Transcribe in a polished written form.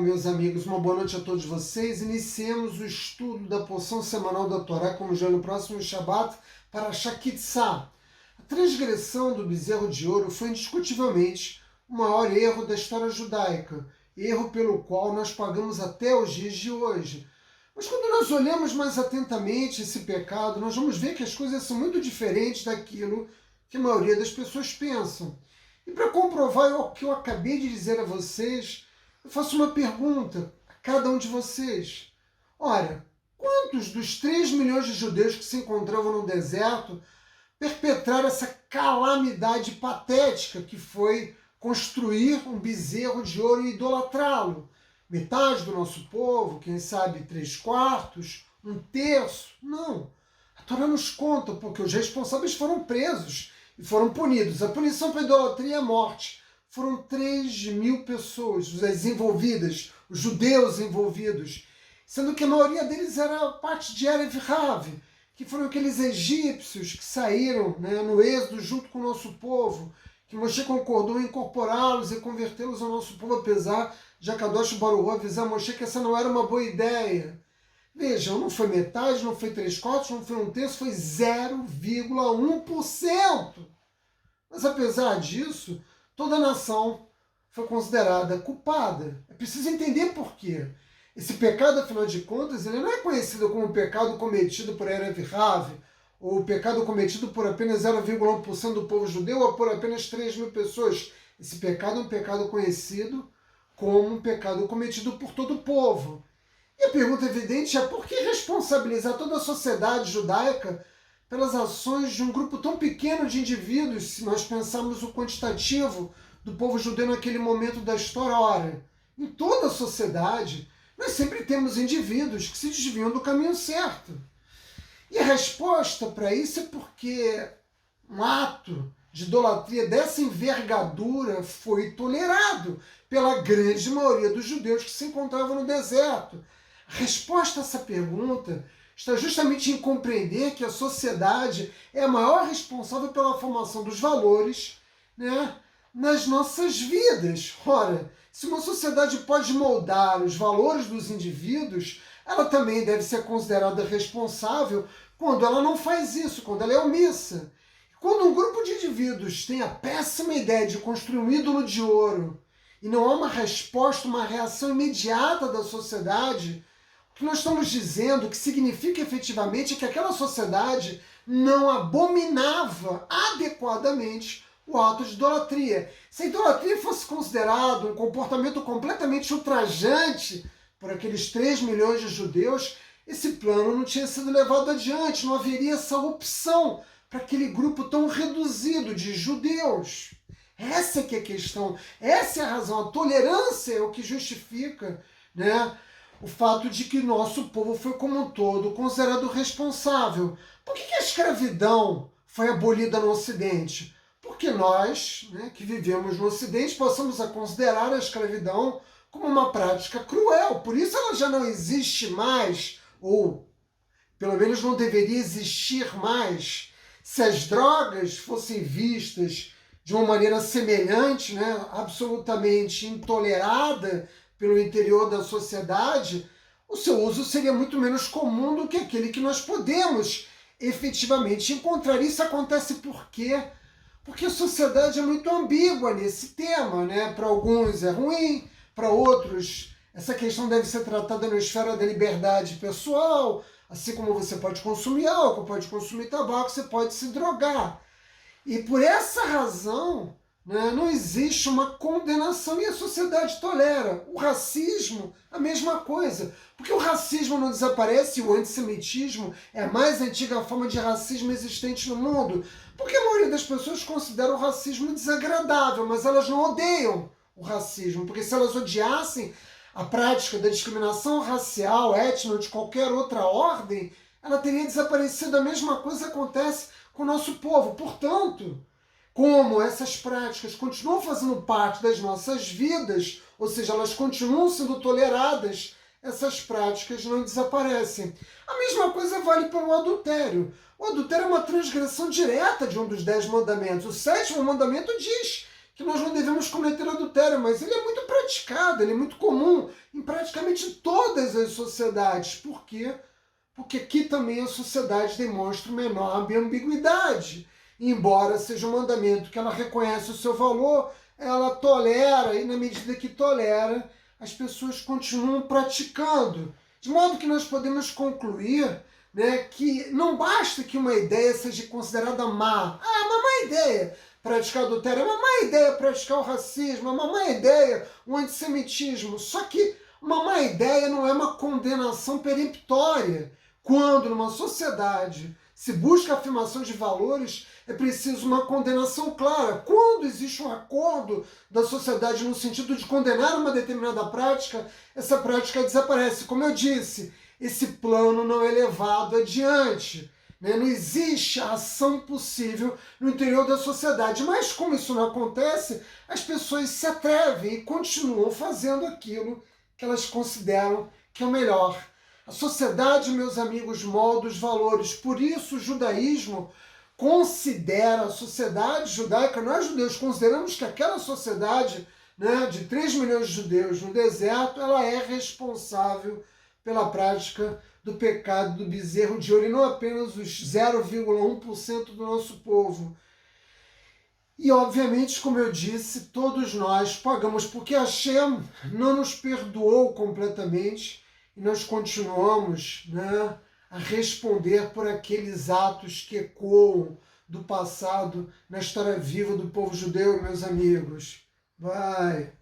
meus amigos, uma boa noite a todos vocês. Iniciemos o estudo da porção semanal da Torá, como já no próximo Shabat, para Shakitzá. A transgressão do bezerro de ouro foi indiscutivelmente o maior erro da história judaica, erro pelo qual nós pagamos até os dias de hoje. Mas quando nós olhamos mais atentamente esse pecado, nós vamos ver que as coisas são muito diferentes daquilo que a maioria das pessoas pensam. E para comprovar o que eu acabei de dizer a vocês, eu faço uma pergunta a cada um de vocês. Ora, quantos dos 3 milhões de judeus que se encontravam no deserto perpetraram essa calamidade patética que foi construir um bezerro de ouro e idolatrá-lo? Metade do nosso povo, quem sabe 3/4, 1/3? Não. A Torá nos conta, porque os responsáveis foram presos e foram punidos. A punição para a idolatria é a morte. Foram 3.000 pessoas, as envolvidas, os judeus envolvidos, sendo que a maioria deles era parte de Erev Rav, que foram aqueles egípcios que saíram, no êxodo junto com o nosso povo, que Moshe concordou em incorporá-los e convertê-los ao nosso povo, apesar de Akadosh Baruch Hu avisar Moshe que essa não era uma boa ideia. Vejam, não foi metade, não foi 3/4, não foi 1/3, foi 0,1%. Mas apesar disso, toda a nação foi considerada culpada. É preciso entender por quê. Esse pecado, afinal de contas, ele não é conhecido como um pecado cometido por Erev Rav, ou o pecado cometido por apenas 0,1% do povo judeu, ou por apenas 3.000 pessoas. Esse pecado é um pecado conhecido como um pecado cometido por todo o povo. E a pergunta evidente é: por que responsabilizar toda a sociedade judaica pelas ações de um grupo tão pequeno de indivíduos, se nós pensarmos o quantitativo do povo judeu naquele momento da história? Ora, em toda a sociedade, nós sempre temos indivíduos que se desviam do caminho certo. E a resposta para isso é porque um ato de idolatria dessa envergadura foi tolerado pela grande maioria dos judeus que se encontravam no deserto. A resposta a essa pergunta está justamente em compreender que a sociedade é a maior responsável pela formação dos valores, nas nossas vidas. Ora, se uma sociedade pode moldar os valores dos indivíduos, ela também deve ser considerada responsável quando ela não faz isso, quando ela é omissa. Quando um grupo de indivíduos tem a péssima ideia de construir um ídolo de ouro e não há uma resposta, uma reação imediata da sociedade, o que nós estamos dizendo, que significa efetivamente que aquela sociedade não abominava adequadamente o ato de idolatria. Se a idolatria fosse considerado um comportamento completamente ultrajante por aqueles 3 milhões de judeus, esse plano não tinha sido levado adiante, não haveria essa opção para aquele grupo tão reduzido de judeus. Essa é que é a questão, essa é a razão. A tolerância é o que justifica, o fato de que nosso povo foi como um todo considerado responsável. Por que a escravidão foi abolida no Ocidente? Porque nós, que vivemos no Ocidente, passamos a considerar a escravidão como uma prática cruel. Por isso ela já não existe mais, ou pelo menos não deveria existir mais. Se as drogas fossem vistas de uma maneira semelhante, absolutamente intolerada pelo interior da sociedade, o seu uso seria muito menos comum do que aquele que nós podemos efetivamente encontrar. Isso acontece por quê? Porque a sociedade é muito ambígua nesse tema, Para alguns é ruim, para outros essa questão deve ser tratada na esfera da liberdade pessoal, assim como você pode consumir álcool, pode consumir tabaco, você pode se drogar. E por essa razão, não existe uma condenação e a sociedade tolera. O racismo, a mesma coisa. Porque o racismo não desaparece e o antissemitismo é a mais antiga forma de racismo existente no mundo. Porque a maioria das pessoas considera o racismo desagradável, mas elas não odeiam o racismo. Porque se elas odiassem a prática da discriminação racial, étnica ou de qualquer outra ordem, ela teria desaparecido. A mesma coisa acontece com o nosso povo. Portanto, como essas práticas continuam fazendo parte das nossas vidas, ou seja, elas continuam sendo toleradas, essas práticas não desaparecem. A mesma coisa vale para o adultério. O adultério é uma transgressão direta de um dos 10 mandamentos. O 7º mandamento diz que que nós não devemos cometer adultério, mas ele é muito praticado, ele é muito comum em praticamente todas as sociedades. Por quê? Porque aqui também a sociedade demonstra uma enorme ambiguidade. Embora seja um mandamento que ela reconhece o seu valor, ela tolera, e na medida que tolera, as pessoas continuam praticando. De modo que nós podemos concluir, né, que não basta que uma ideia seja considerada má. Ah, é uma má ideia praticar adultério, é uma má ideia praticar o racismo, é uma má ideia o antissemitismo. Só que uma má ideia não é uma condenação peremptória. Quando numa sociedade se busca a afirmação de valores, é preciso uma condenação clara. Quando existe um acordo da sociedade no sentido de condenar uma determinada prática, essa prática desaparece. Como eu disse, esse plano não é levado adiante. Não existe ação possível no interior da sociedade. Mas como isso não acontece, as pessoas se atrevem e continuam fazendo aquilo que elas consideram que é o melhor. A sociedade, meus amigos, molda os valores. Por isso o judaísmo considera a sociedade judaica, nós judeus consideramos que aquela sociedade, né, de 3 milhões de judeus no deserto, ela é responsável pela prática do pecado do bezerro de ouro, e não apenas os 0,1% do nosso povo. E, obviamente, como eu disse, todos nós pagamos, porque Hashem não nos perdoou completamente, e nós continuamos, né, a responder por aqueles atos que ecoam do passado na história viva do povo judeu, meus amigos. Vai!